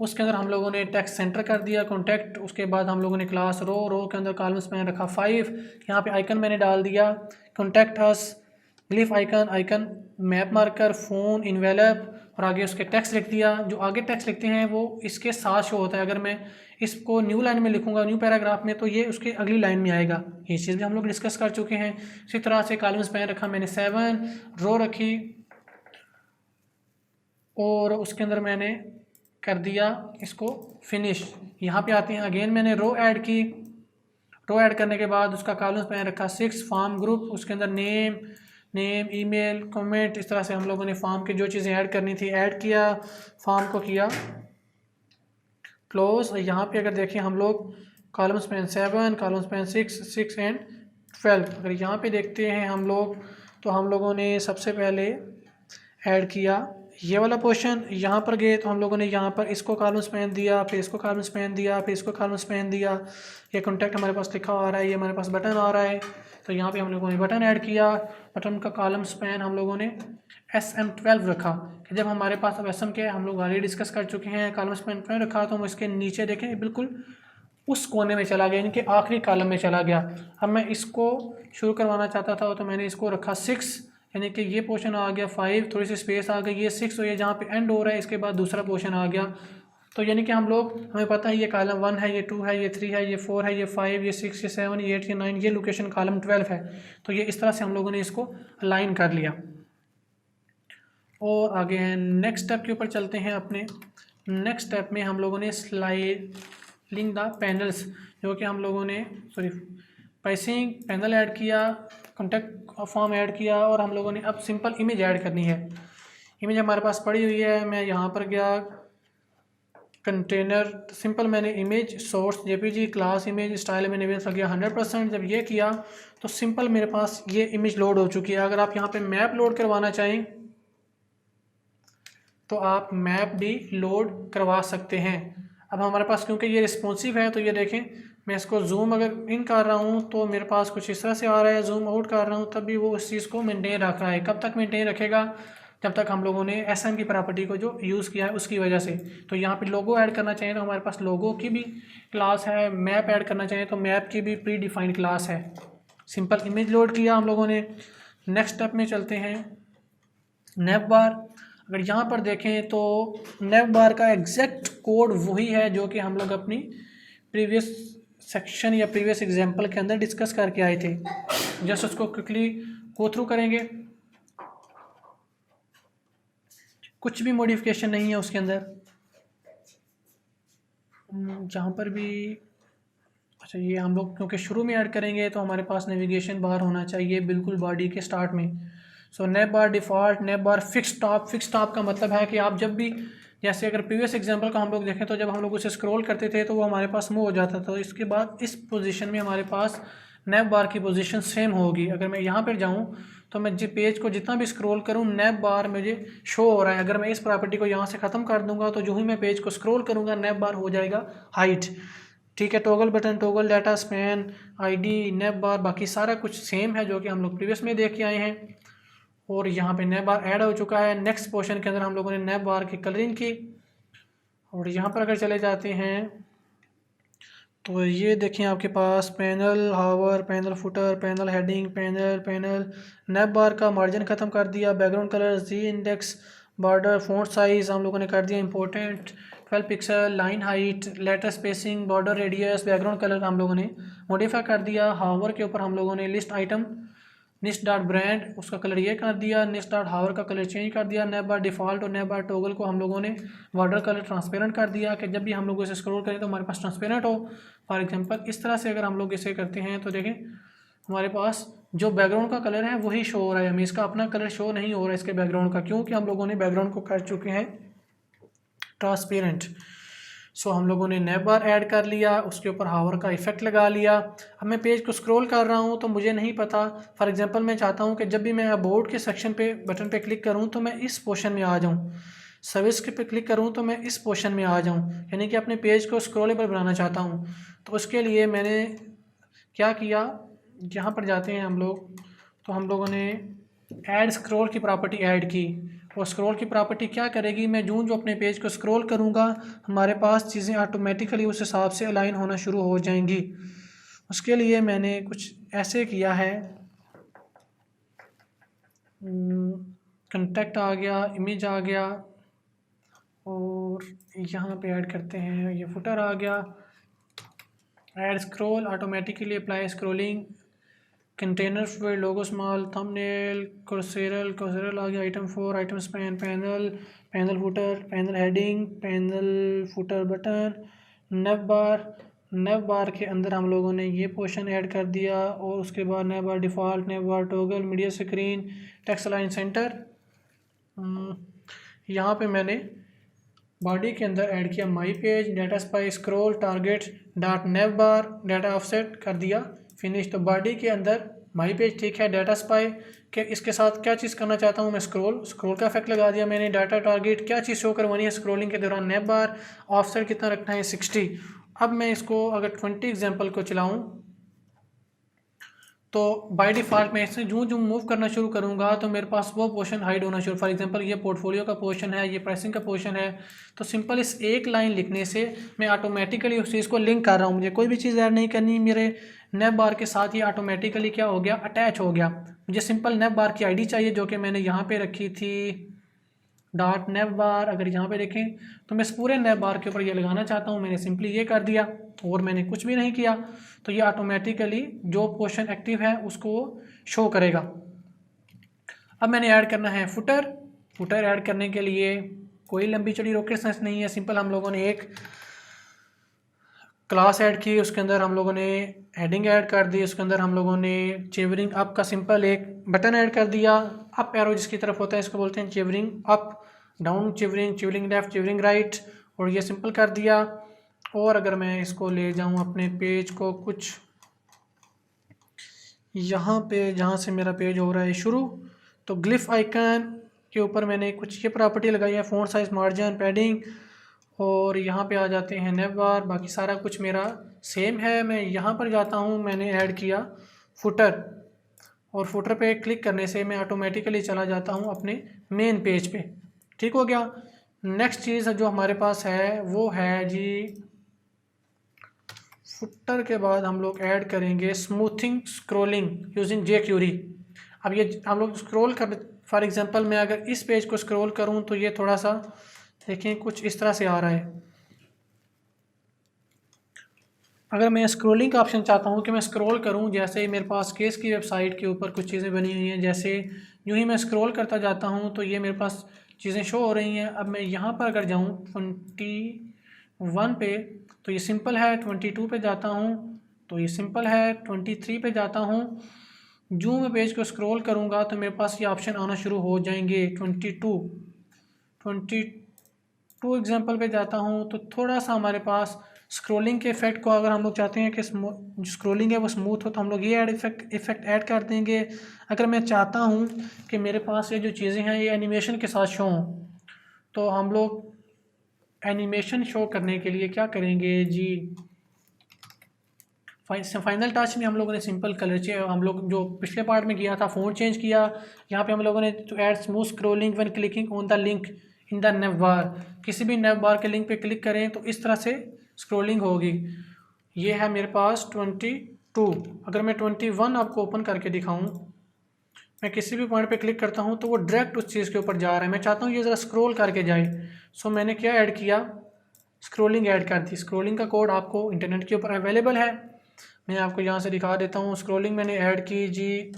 उसके अंदर हम लोगों ने टेक्स्ट सेंटर कर दिया कॉन्टैक्ट। उसके बाद हम लोगों ने क्लास रो के अंदर कॉलम्स में रखा 5। यहाँ पे आइकन मैंने डाल दिया contact us, glyph icon, map marker, phone, envelope, और आगे उसके टेक्स्ट लिख दिया। जो आगे टेक्स्ट लिखते हैं वो इसके साथ शो होता है। अगर मैं इसको न्यू लाइन में लिखूंगा, न्यू पैराग्राफ में, तो ये उसके अगली लाइन में आएगा। ये चीज़ भी हम लोग डिस्कस कर चुके हैं। इसी तरह से कॉलम्स में रखा मैंने 7, रो रखी और उसके अंदर मैंने कर दिया इसको फिनिश। यहाँ पे आते हैं, अगेन मैंने रो ऐड की। रो ऐड करने के बाद उसका कॉलम्स मैंने रखा 6 फॉर्म ग्रुप, उसके अंदर नेम ईमेल कमेंट, इस तरह से हम लोगों ने फॉर्म की जो चीज़ें ऐड करनी थी ऐड किया, फॉर्म को किया क्लोज। यहाँ पे अगर देखें हम लोग column span 7, column span 6 and 12, अगर यहाँ पे देखते हैं हम लोग तो हम लोगों ने सबसे पहले ऐड किया ये वाला पोर्शन। यहाँ पर गए तो हम लोगों ने यहाँ पर इसको कॉलम स्पैन दिया, फिर इसको कॉलम स्पैन दिया, फिर इसको कॉलम स्पैन दिया। ये कॉन्टैक्ट हमारे पास लिखा आ रहा है, ये हमारे पास बटन आ रहा है, तो यहाँ पे हम लोगों ने बटन ऐड किया। बटन का कॉलम स्पैन हम लोगों ने SM12 रखा कि जब हमारे पास अब SM के हम लोग ऑलरेडी डिस्कस कर चुके हैं, कॉलम स्पैन 12 रखा तो हम इसके नीचे देखें बिल्कुल उस कोने में चला गया, यानी कि आखिरी कॉलम में चला गया। अब मैं इसको शुरू करवाना चाहता था तो मैंने इसको रखा 6, यानी कि ये पोर्शन आ गया 5, थोड़ी सी स्पेस आ गई, ये 6 और ये जहाँ पे एंड हो रहा है इसके बाद दूसरा पोर्शन आ गया। तो यानी कि हमें पता है ये कॉलम 1 है, ये 2 है, ये 3 है, ये 4 है, ये 5, ये 6, ये 7, ये 8, ये 9, ये लोकेशन कॉलम 12 है। तो ये इस तरह से हम लोगों ने इसको अलाइन कर लिया। और आगे हैं नेक्स्ट स्टेप के ऊपर चलते हैं। अपने नेक्स्ट स्टेप में हम लोगों ने स्लाइडिंग द पैनल्स, जो कि हम लोगों ने पैसिंग पैनल ऐड किया, कॉन्टेक्ट फॉर्म ऐड किया, और हम लोगों ने अब सिंपल इमेज ऐड करनी है। इमेज हमारे पास पड़ी हुई है, मैं यहाँ पर गया कंटेनर, सिंपल मैंने image source JPG class image style मैंने रख गया 100%। जब ये किया तो सिंपल मेरे पास ये इमेज लोड हो चुकी है। अगर आप यहाँ पे मैप लोड करवाना चाहें तो आप मैप भी लोड करवा सकते हैं। अब हमारे पास क्योंकि ये रिस्पॉन्सिव है तो ये देखें, मैं इसको जूम अगर इन कर रहा हूँ तो मेरे पास कुछ इस तरह से आ रहा है, जूम आउट कर रहा हूँ तब भी वो उस चीज़ को मेंटेन रख रहा है। कब तक मेंटेन रखेगा? जब तक हम लोगों ने SM की प्रॉपर्टी को जो यूज़ किया है उसकी वजह से। तो यहाँ पे लोगो ऐड करना चाहिए तो हमारे पास लोगो की भी क्लास है, मैप ऐड करना चाहिए तो मैप की भी प्री डिफाइंड क्लास है। सिंपल इमेज लोड किया हम लोगों ने। नेक्स्ट स्टेप में चलते हैं, नेव बार। अगर यहाँ पर देखें तो नेव बार का एग्जैक्ट कोड वही है जो कि हम लोग अपनी प्रीवियस सेक्शन या प्रीवियस एग्जांपल के अंदर डिस्कस करके आए थे। जस्ट उसको क्विकली गो थ्रू करेंगे, कुछ भी मॉडिफिकेशन नहीं है उसके अंदर। जहाँ पर भी अच्छा, ये हम लोग क्योंकि शुरू में ऐड करेंगे तो हमारे पास नेविगेशन बार होना चाहिए बिल्कुल बॉडी के स्टार्ट में। सो नेव बार डिफ़ॉल्ट, नेव बार फिक्स टॉप। फिक्स टॉप का मतलब है कि आप जब भी, जैसे अगर प्रीवियस एग्जांपल का हम लोग देखें तो जब हम लोग उसे स्क्रॉल करते थे तो वो हमारे पास मूव हो जाता था। तो इसके बाद इस पोजीशन में हमारे पास नेव बार की पोजीशन सेम होगी। अगर मैं यहाँ पर जाऊँ तो मैं पेज को जितना भी स्क्रॉल करूँ नेव बार मुझे शो हो रहा है। अगर मैं इस प्रॉपर्टी को यहाँ से ख़त्म कर दूँगा तो जो ही मैं पेज को स्क्रॉल करूँगा नेव बार हो जाएगा हाइट। ठीक है, toggle button, toggle data span, ID, नेव बार, बाकी सारा कुछ सेम है जो कि हम लोग प्रीवियस में देख के आए हैं। और यहाँ पे नेव बार ऐड हो चुका है। नेक्स्ट पोर्शन के अंदर हम लोगों ने नेव बार की कलरिंग की। और यहाँ पर अगर चले जाते हैं तो ये देखें आपके पास panel hover, panel footer, panel heading, panel nav bar का मार्जिन ख़त्म कर दिया, background colour, Z index, border, font size हम लोगों ने कर दिया important, 12 pixel, line height, letter spacing, border radius, background colour हम लोगों ने मॉडिफाई कर दिया। हावर के ऊपर हम लोगों ने लिस्ट आइटम निस्ट डॉट ब्रांड उसका कलर ये कर दिया, निस्ट डॉट हावर का कलर चेंज कर दिया, नेव बार डिफ़ॉल्ट और नेव बार टॉगल को हम लोगों ने बॉर्डर कलर ट्रांसपेरेंट कर दिया कि जब भी हम लोग इसे स्क्रॉल करें तो हमारे पास ट्रांसपेरेंट हो। फॉर एग्जांपल इस तरह से अगर हम लोग इसे करते हैं तो देखें हमारे पास जो बैकग्राउंड का कलर है वही शो हो रहा है, हमें इसका अपना कलर शो नहीं हो रहा है इसके बैकग्राउंड का, क्योंकि हम लोगों ने बैकग्राउंड को कर चुके हैं ट्रांसपेरेंट। सो हम लोगों ने नेव बार ऐड कर लिया, उसके ऊपर हावर का इफेक्ट लगा लिया। अब मैं पेज को स्क्रॉल कर रहा हूँ तो मुझे नहीं पता, फॉर एग्जांपल मैं चाहता हूँ कि जब भी मैं अबाउट के सेक्शन पे बटन पे क्लिक करूँ तो मैं इस पोर्शन में आ जाऊँ, सर्विस के पे क्लिक करूँ तो मैं इस पोर्शन में आ जाऊँ, यानी कि अपने पेज को स्क्रॉलेबल बनाना चाहता हूँ। तो उसके लिए मैंने क्या किया, यहाँ पर जाते हैं हम लोग तो हम लोगों ने ऐड स्क्रॉल की प्रॉपर्टी ऐड की। और स्क्रॉल की प्रॉपर्टी क्या करेगी, मैं जो अपने पेज को स्क्रॉल करूँगा हमारे पास चीज़ें ऑटोमेटिकली उस हिसाब से अलाइन होना शुरू हो जाएंगी। उसके लिए मैंने कुछ ऐसे किया है, कंटेक्ट आ गया, इमेज आ गया, और यहाँ पे ऐड करते हैं, ये फुटर आ गया, add scroll, automatically apply scrolling, container field, logo small, thumbnail, carousel आ गया, item 4, item span, panel, panel footer, panel heading, panel footer button, nav bar के अंदर हम लोगों ने ये पोर्शन ऐड कर दिया और उसके बाद nav bar default, nav bar toggle, media screen, text line centre. यहाँ पे मैंने बॉडी के अंदर ऐड किया my page, data spy, scroll, target, dot nav bar, data offset कर दिया, फिनिश। तो बॉडी के अंदर माई पेज ठीक है, डाटा स्पाई के इसके साथ क्या चीज़ करना चाहता हूँ मैं, स्क्रॉल का इफेक्ट लगा दिया मैंने, डाटा टारगेट क्या चीज़ शो करवानी है स्क्रॉलिंग के दौरान, नेव बार, ऑफसेट कितना रखना है 60। अब मैं इसको अगर 20 एग्जाम्पल को चलाऊँ तो बाय डिफ़ॉल्ट मैं इससे जो मूव करना शुरू करूँगा तो मेरे पास वो पोर्शन हाइड होना शुरू, फॉर एग्जांपल ये पोर्टफोलियो का पोर्शन है, ये प्राइसिंग का पोर्शन है। तो सिंपल इस एक लाइन लिखने से मैं ऑटोमेटिकली उस चीज़ को लिंक कर रहा हूँ, मुझे कोई भी चीज़ ऐड नहीं करनी, मेरे नेव बार के साथ ये ऑटोमेटिकली क्या हो गया, अटैच हो गया। मुझे सिंपल नेव बार की आईडी चाहिए जो कि मैंने यहाँ पे रखी थी, डॉट नेव बार। अगर यहाँ पे देखें तो मैं इस पूरे नेव बार के ऊपर ये लगाना चाहता हूँ, मैंने सिंपली ये कर दिया और मैंने कुछ भी नहीं किया, तो ये ऑटोमेटिकली जो पोर्शन एक्टिव है उसको शो करेगा। अब मैंने ऐड करना है फुटर ऐड करने के लिए कोई लंबी चौड़ी रॉकेट साइंस नहीं है, सिंपल हम लोगों ने एक क्लास ऐड की, उसके अंदर हम लोगों ने हेडिंग ऐड कर दी, उसके अंदर हम लोगों ने चेवरिंग अप का सिंपल एक बटन ऐड कर दिया, अप एरो जिसकी तरफ होता है इसको बोलते हैं चेवरिंग अप, डाउन चेवरिंग लेफ्ट, चेवरिंग राइट, और ये सिंपल कर दिया। और अगर मैं इसको ले जाऊं अपने पेज को कुछ यहाँ पे जहाँ से मेरा पेज हो रहा है शुरू, तो ग्लिफ आइकन के ऊपर मैंने कुछ ये प्रॉपर्टी लगाई है, फ़ॉन्ट साइज, मार्जिन, पैडिंग, और यहाँ पे आ जाते हैं नेव बार, बाकी सारा कुछ मेरा सेम है। मैं यहाँ पर जाता हूँ, मैंने ऐड किया फुटर, और फुटर पे क्लिक करने से मैं ऑटोमेटिकली चला जाता हूँ अपने मेन पेज पे। ठीक हो गया। नेक्स्ट चीज़ जो हमारे पास है वो है जी, फुटर के बाद हम लोग ऐड करेंगे स्मूथिंग स्क्रॉलिंग यूजिंग jQuery। अब ये हम लोग स्क्रॉल कर, फॉर एग्जांपल मैं अगर इस पेज को स्क्रॉल करूं तो ये थोड़ा सा देखें कुछ इस तरह से आ रहा है। अगर मैं स्क्रॉलिंग का ऑप्शन चाहता हूं कि मैं स्क्रॉल करूं, जैसे मेरे पास केस की वेबसाइट के ऊपर कुछ चीज़ें बनी हुई हैं, जैसे यूँ ही मैं स्क्रॉल करता जाता हूं तो ये मेरे पास चीज़ें शो हो रही हैं। अब मैं यहाँ पर अगर जाऊँ 21 पे तो ये सिंपल है, 22 पे जाता हूँ तो ये सिंपल है, 23 पे जाता हूँ, जो मैं पेज को स्क्रॉल करूँगा तो मेरे पास ये ऑप्शन आना शुरू हो जाएंगे। 22 एग्जाम्पल पे जाता हूँ तो थोड़ा सा हमारे पास स्क्रॉलिंग के इफेक्ट को, अगर हम लोग चाहते हैं कि जो स्क्रॉलिंग है वो स्मूथ हो तो हम लोग ये इफेक्ट ऐड कर देंगे। अगर मैं चाहता हूँ कि मेरे पास ये जो चीज़ें हैं ये एनिमेशन के साथ शो हों तो हम लोग एनिमेशन शो करने के लिए क्या करेंगे जी, फाइनल टच में हम लोगों ने सिंपल कलर हम लोग जो पिछले पार्ट में किया था फ़ॉन्ट चेंज किया, यहाँ पे हम लोगों ने to add smooth scrolling when clicking on the link in the nav bar, किसी भी नेव बार के लिंक पे क्लिक करें तो इस तरह से स्क्रॉलिंग होगी। ये है मेरे पास 22। अगर मैं 21 आपको ओपन करके दिखाऊँ, मैं किसी भी पॉइंट पे क्लिक करता हूँ तो वो डायरेक्ट उस चीज़ के ऊपर जा रहा है, मैं चाहता हूँ ये ज़रा स्क्रॉल करके जाए। सो मैंने क्या ऐड किया, स्क्रॉलिंग ऐड कर दी। स्क्रॉलिंग का कोड आपको इंटरनेट के ऊपर अवेलेबल है, मैं आपको यहाँ से दिखा देता हूँ। स्क्रॉलिंग मैंने ऐड की जी,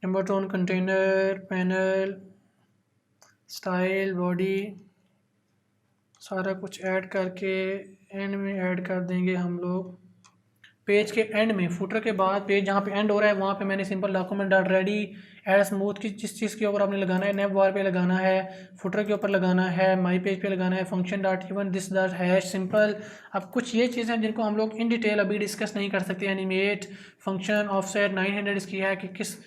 number tone, container, panel, style, body, सारा कुछ ऐड करके एंड में ऐड कर देंगे हम लोग पेज के एंड में, फुटर के बाद पेज जहाँ पे एंड हो रहा है वहाँ पे मैंने simple document dot ready add smooth की जिस चीज़ के ऊपर आपने लगाना है, नेव बार पे लगाना है, फुटर के ऊपर लगाना है, माई पेज पे लगाना है, function dot even this dot hash simple. अब कुछ ये चीज़ें हैं जिनको हम लोग इन डिटेल अभी डिस्कस नहीं कर सकते। एनिमेट फंक्शन ऑफसेट 900 इसकी है कि किस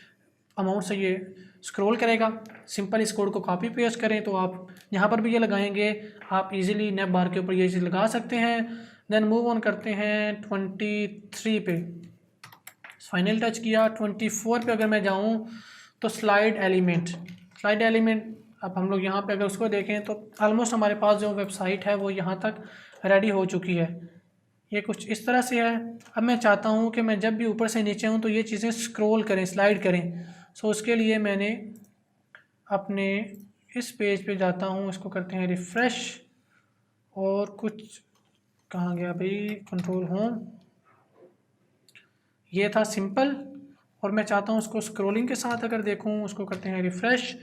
अमाउंट से ये स्क्रॉल करेगा। सिंपल इस कोड को कॉपी पेस्ट करें तो आप यहाँ पर भी ये लगाएंगे, आप इजीली नेव बार के ऊपर ये चीज़ लगा सकते हैं। देन मूव ऑन करते हैं 23 पे, फाइनल टच किया। 24 पे अगर मैं जाऊँ तो स्लाइड एलिमेंट अब हम लोग यहाँ पे अगर उसको देखें तो ऑलमोस्ट हमारे पास जो वेबसाइट है वो यहाँ तक रेडी हो चुकी है। ये कुछ इस तरह से है। अब मैं चाहता हूँ कि मैं जब भी ऊपर से नीचे हूँ तो ये चीज़ें स्क्रॉल करें, स्लाइड करें। सो उसके लिए मैंने अपने इस पेज पे जाता हूँ, इसको करते हैं रिफ़्रेश, और कुछ कहाँ गया भाई, कंट्रोल होम, ये था सिंपल, और मैं चाहता हूँ उसको स्क्रॉलिंग के साथ अगर देखूँ, उसको करते हैं रिफ़्रेश।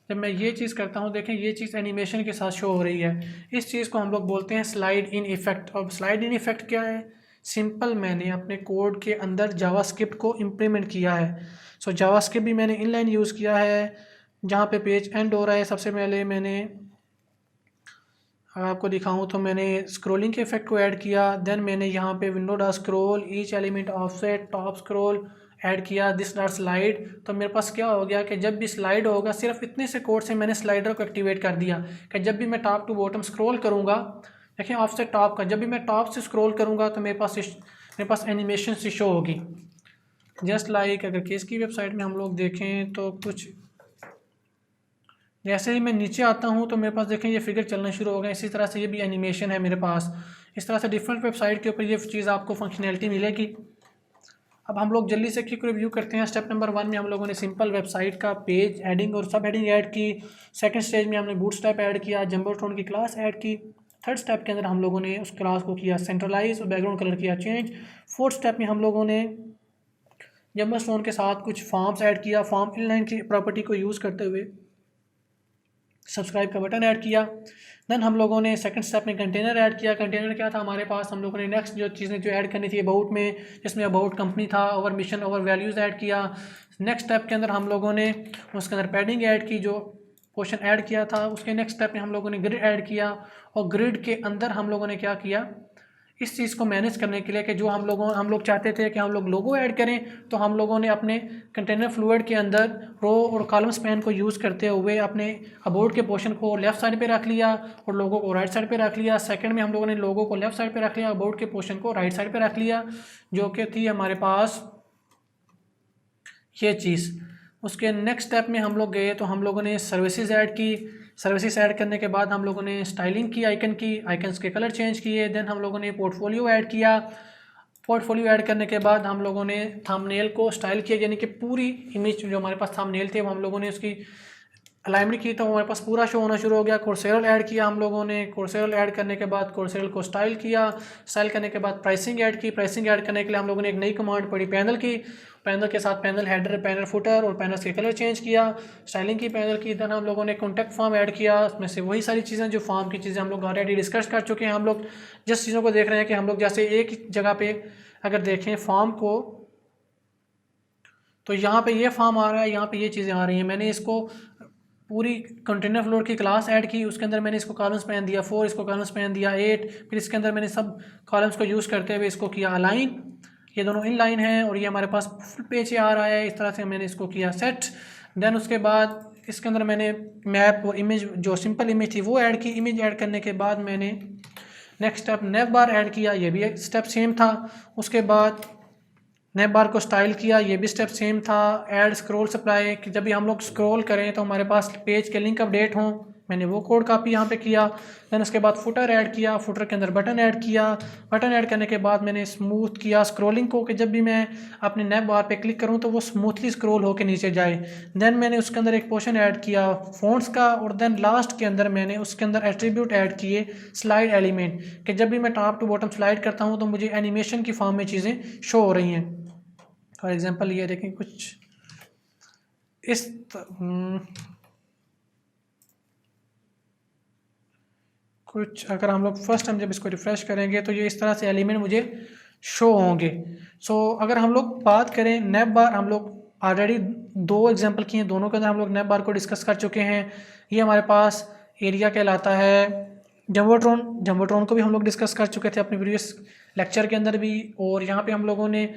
जब मैं ये चीज़ करता हूँ, देखें ये चीज़ एनिमेशन के साथ शो हो रही है। इस चीज़ को हम लोग बोलते हैं स्लाइड इन इफ़ेक्ट। अब स्लाइड इन इफ़ेक्ट क्या है? सिंपल मैंने अपने कोड के अंदर जावास्क्रिप्ट को इम्प्लीमेंट किया है। सो जावास्क्रिप्ट भी मैंने इनलाइन यूज़ किया है। जहाँ पे पेज एंड हो रहा है, सबसे पहले मैंने आपको दिखाऊं तो मैंने स्क्रॉलिंग के इफेक्ट को ऐड किया। देन मैंने यहाँ पे window dot scroll, each element offset, top scroll add किया, दिस डॉट स्लाइड। तो मेरे पास क्या हो गया कि जब भी स्लाइड होगा, सिर्फ इतने से कोड से मैंने स्लाइडर को एक्टिवेट कर दिया कि जब भी मैं टॉप टू बॉटम स्क्रॉल करूँगा, देखिए ऑफसेट टॉप का, जब भी मैं टॉप से स्क्रॉल करूँगा तो मेरे पास एनिमेशन से शो होगी। जस्ट लाइक अगर केस की वेबसाइट में हम लोग देखें तो कुछ जैसे ही मैं नीचे आता हूँ तो मेरे पास देखें ये फिगर चलना शुरू हो गया। इसी तरह से ये भी एनिमेशन है मेरे पास। इस तरह से डिफरेंट वेबसाइट के ऊपर ये चीज़ आपको फंक्शनैलिटी मिलेगी। अब हम लोग जल्दी से क्विक रिव्यू करते हैं। स्टेप नंबर 1 में हम लोगों ने सिंपल वेबसाइट का पेज हेडिंग और सब हेडिंग ऐड की। सेकंड स्टेज में हमने बूटस्ट्रैप ऐड किया, जंबोट्रॉन की क्लास ऐड की। थर्ड स्टेप के अंदर हम लोगों ने उस क्लास को किया सेंट्रलाइज और बैकग्राउंड कलर किया चेंज। फोर्थ स्टेप में हम लोगों ने जंबोस्टोन के साथ कुछ फॉर्म्स ऐड किया, फॉर्म इनलाइन की प्रॉपर्टी को यूज़ करते हुए सब्सक्राइब का बटन ऐड किया। देन हम लोगों ने सेकंड स्टेप में कंटेनर ऐड किया। कंटेनर क्या था हमारे पास, हम लोगों ने नेक्स्ट जो चीज़ें जो ऐड करनी थी अबाउट में, जिसमें अबाउट कंपनी था, over mission, over values add किया। नेक्स्ट स्टेप के अंदर हम लोगों ने उसके अंदर पैडिंग ऐड की, जो पोर्शन ऐड किया था। उसके नेक्स्ट स्टेप में हम लोगों ने ग्रिड ऐड किया, और ग्रिड के अंदर हम लोगों ने क्या किया, इस चीज़ को मैनेज करने के लिए कि जो हम लोग चाहते थे कि हम लोग लोगो ऐड करें, तो हम लोगों ने अपने कंटेनर फ्लूइड के अंदर रो और कॉलम स्पैन को यूज़ करते हुए अपने अबाउट के पोर्शन को लेफ़्ट साइड पे रख लिया और लोगो को राइट साइड पे रख लिया। सेकंड में हम लोगों ने लोगो को लेफ़्ट साइड पे रख लिया, अबाउट के पोर्शन को राइट साइड पे रख लिया, जो कि थी हमारे पास ये चीज़। उसके नेक्स्ट स्टेप में हम लोग गए तो हम लोगों ने सर्विसेज ऐड की। सर्विसेज ऐड करने के बाद हम लोगों ने स्टाइलिंग की, आइकन्स के कलर चेंज किए। देन हम लोगों ने पोर्टफोलियो ऐड किया। पोर्टफोलियो ऐड करने के बाद हम लोगों ने थंबनेल को स्टाइल किया, यानी कि पूरी इमेज जो हमारे पास थंबनेल थे वो हम लोगों ने उसकी अलाइनमेंट की, तो हमारे पास पूरा शो होना शुरू हो गया। कोर्सेरल ऐड किया हम लोगों ने। कोर्सेरल ऐड करने के बाद कोर्सेरल को स्टाइल किया। स्टाइल करने के बाद प्राइसिंग ऐड की। प्राइसिंग ऐड करने के लिए हम लोगों ने एक नई कमांड पढ़ी पैनल की। पैनल के साथ पैनल हेडर, पैनल फुटर और पैनल के कलर चेंज किया। स्टाइलिंग की पैनल की। देन हम लोगों ने कॉन्टैक्ट फॉर्म ऐड किया। उसमें से वही सारी चीज़ें जो फॉर्म की चीज़ें हम लोग ऑलरेडी डिस्कस कर चुके हैं। हम लोग जिस चीज़ों को देख रहे हैं कि हम लोग जैसे एक जगह पे अगर देखें फॉर्म को, तो यहाँ पे ये फॉर्म आ रहा है, यहाँ पे ये चीज़ें आ रही हैं। मैंने इसको पूरी कंटेनर फ्लोर की क्लास ऐड की, उसके अंदर मैंने इसको कॉलम्स पहन दिया 4, इसको कॉलम्स पहन दिया 8, फिर इसके अंदर मैंने सब कॉलम्स को यूज़ करते हुए इसको किया अलाइन। ये दोनों इन लाइन है और ये हमारे पास फुल पेज आ रहा है। इस तरह से मैंने इसको किया सेट। देन उसके बाद इसके अंदर मैंने मैप और इमेज, जो सिंपल इमेज थी वो ऐड की। इमेज ऐड करने के बाद मैंने नेक्स्ट स्टेप नेव बार ऐड किया, ये भी एक स्टेप सेम था। उसके बाद नेव बार को स्टाइल किया, ये भी स्टेप सेम था। ऐड स्क्रॉल सप्लाई, कि जब भी हम लोग स्क्रॉल करें तो हमारे पास पेज के लिंक अपडेट हों, मैंने वो कोड कॉपी यहाँ पे किया। देन उसके बाद फुटर ऐड किया, फुटर के अंदर बटन ऐड किया। बटन ऐड करने के बाद मैंने स्मूथ किया स्क्रॉलिंग को, कि जब भी मैं अपने नेव बार पे क्लिक करूँ तो वो स्मूथली स्क्रॉल होकर नीचे जाए। देन मैंने उसके अंदर एक पोर्शन ऐड किया फ़ॉन्ट्स का, और देन लास्ट के अंदर मैंने उसके अंदर एट्रीब्यूट ऐड किए स्लाइड एलिमेंट, कि जब भी मैं टॉप टू बॉटम स्लाइड करता हूँ तो मुझे एनिमेशन की फॉर्म में चीज़ें शो हो रही हैं। फॉर एग्जांपल ये देखें कुछ इस कुछ अगर हम लोग फर्स्ट टाइम जब इसको रिफ़्रेश करेंगे तो ये इस तरह से एलिमेंट मुझे शो होंगे। सो अगर हम लोग बात करें नेव बार, हम लोग ऑलरेडी 2 एग्जांपल किए हैं, दोनों के अंदर हम लोग नेव बार को डिस्कस कर चुके हैं। ये हमारे पास एरिया कहलाता है। जम्बोट्रॉन को भी हम लोग डिस्कस कर चुके थे अपने प्रीवियस लेक्चर के अंदर भी। और यहाँ पे हम लोगों ने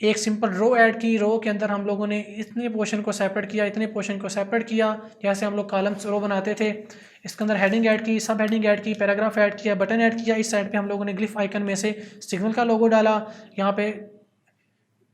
एक सिंपल रो ऐड की। रो के अंदर हम लोगों ने इतने पोर्शन को सेपरेट किया, इतने पोर्शन को सेपरेट किया, जैसे हम लोग कॉलम्स रो बनाते थे। इसके अंदर हेडिंग ऐड की, सब हेडिंग ऐड की, पैराग्राफ ऐड किया, बटन ऐड किया। इस साइड पे हम लोगों ने ग्लिफ आइकन में से सिग्नल का लोगो डाला, यहाँ पे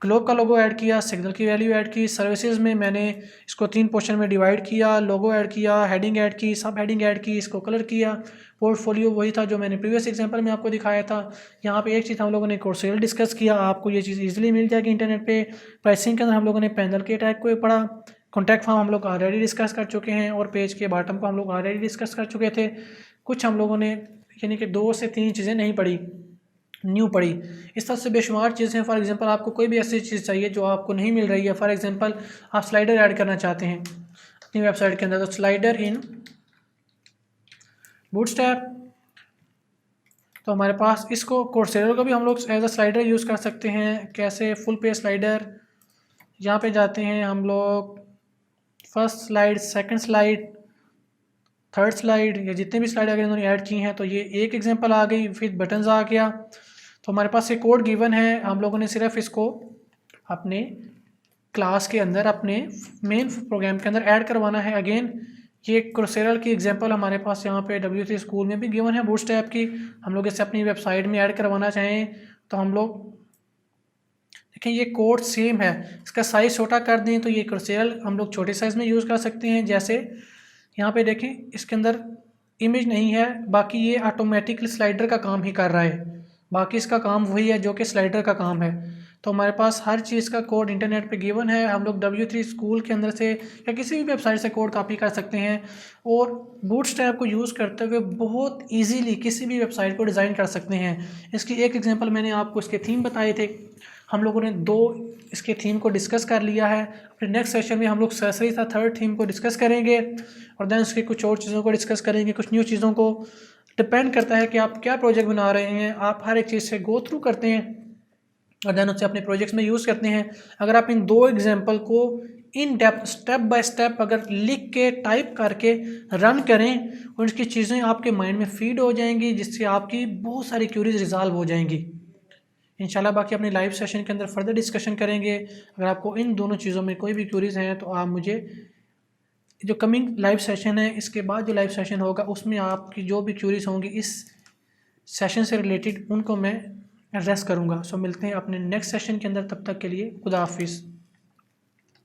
ग्लोब का लोगो ऐड किया, सिग्नल की वैल्यू ऐड की। सर्विसेज में मैंने इसको 3 पोर्शन में डिवाइड किया, लोगो ऐड किया, हेडिंग ऐड की, सब हेडिंग ऐड की, इसको कलर किया। पोर्टफोलियो वही था जो मैंने प्रीवियस एग्जांपल में आपको दिखाया था। यहाँ पे एक चीज़ हम लोगों ने कोर्सेरल डिस्कस किया, आपको ये चीज़ इजीली मिल जाएगी इंटरनेट पे। प्राइसिंग के अंदर हम लोगों ने पैनल के टैग को पढ़ा। कॉन्टैक्ट फॉर्म हम लोग ऑलरेडी डिस्कस कर चुके हैं, और पेज के बॉटम को हम लोग ऑलरेडी डिस्कस कर चुके थे। कुछ हम लोगों ने यानी कि 2 से 3 चीज़ें नहीं पढ़ी। न्यू पढ़ी। इस तरह से बेशुमार चीज़ें हैं। फॉर एग्जांपल आपको कोई भी ऐसी चीज़ चाहिए जो आपको नहीं मिल रही है, फॉर एग्जांपल आप स्लाइडर ऐड करना चाहते हैं अपनी वेबसाइट के अंदर, तो स्लाइडर इन बूटस्ट्रैप, तो हमारे पास इसको कोर्सेरा को भी हम लोग एज अ स्लाइडर यूज़ कर सकते हैं। कैसे? फुल पेज स्लाइडर, यहाँ पे जाते हैं हम लोग, first slide, second slide, third slide, ये जितने भी स्लाइड अगर इन्होंने ऐड की हैं तो ये एक एग्जांपल आ गई। फिर बटन्स आ गया। तो हमारे पास ये कोड गिवन है, हम लोगों ने सिर्फ इसको अपने क्लास के अंदर, अपने मेन प्रोग्राम के अंदर ऐड करवाना है। अगेन ये कोर्सेरा की एग्जांपल हमारे पास यहाँ पे W3 स्कूल में भी गिवन है बूटस्ट्रैप की। हम लोग इसे अपनी वेबसाइट में ऐड करवाना चाहें तो हम लोग देखें ये कोड सेम है। इसका साइज़ छोटा कर दें तो ये कोर्सेरा हम लोग छोटे साइज़ में यूज़ कर सकते हैं। जैसे यहाँ पे देखें इसके अंदर इमेज नहीं है, बाकी ये ऑटोमेटिकली स्लाइडर का काम ही कर रहा है, बाकी इसका काम वही है जो कि स्लाइडर का काम है। तो हमारे पास हर चीज़ का कोड इंटरनेट पे गिवन है। हम लोग W3 स्कूल के अंदर से या किसी भी वेबसाइट से कोड कॉपी कर सकते हैं और बूटस्ट्रैप को यूज़ करते हुए बहुत इजीली किसी भी वेबसाइट को डिज़ाइन कर सकते हैं। इसकी एक एग्जांपल मैंने आपको इसके थीम बताए थे। हम लोगों ने 2 इसके थीम को डिस्कस कर लिया है। फिर नेक्स्ट सेशन में हम लोग सर्सरी था थर्ड थीम को डिस्कस करेंगे और देन उसकी कुछ और चीज़ों को डिस्कस करेंगे, कुछ न्यू चीज़ों को। डिपेंड करता है कि आप क्या प्रोजेक्ट बना रहे हैं, आप हर एक चीज़ से गो थ्रू करते हैं और देन उससे अपने प्रोजेक्ट्स में यूज़ करते हैं। अगर आप इन 2 एग्जांपल को in depth step by step अगर लिख के टाइप करके रन करें और इसकी चीज़ें आपके माइंड में फीड हो जाएंगी, जिससे आपकी बहुत सारी क्यूरीज रिजॉल्व हो जाएंगी इंशाल्लाह। बाकी अपने लाइव सेशन के अंदर फर्दर डिस्कशन करेंगे। अगर आपको इन दोनों चीज़ों में कोई भी क्यूरीज हैं तो आप मुझे जो कमिंग लाइव सेशन है इसके बाद जो लाइव सेशन होगा उसमें आपकी जो भी क्यूरीज होंगी इस सेशन से रिलेटेड उनको मैं एड्रेस करूँगा। सो मिलते हैं अपने नेक्स्ट सेशन के अंदर, तब तक के लिए खुदा हाफिज़।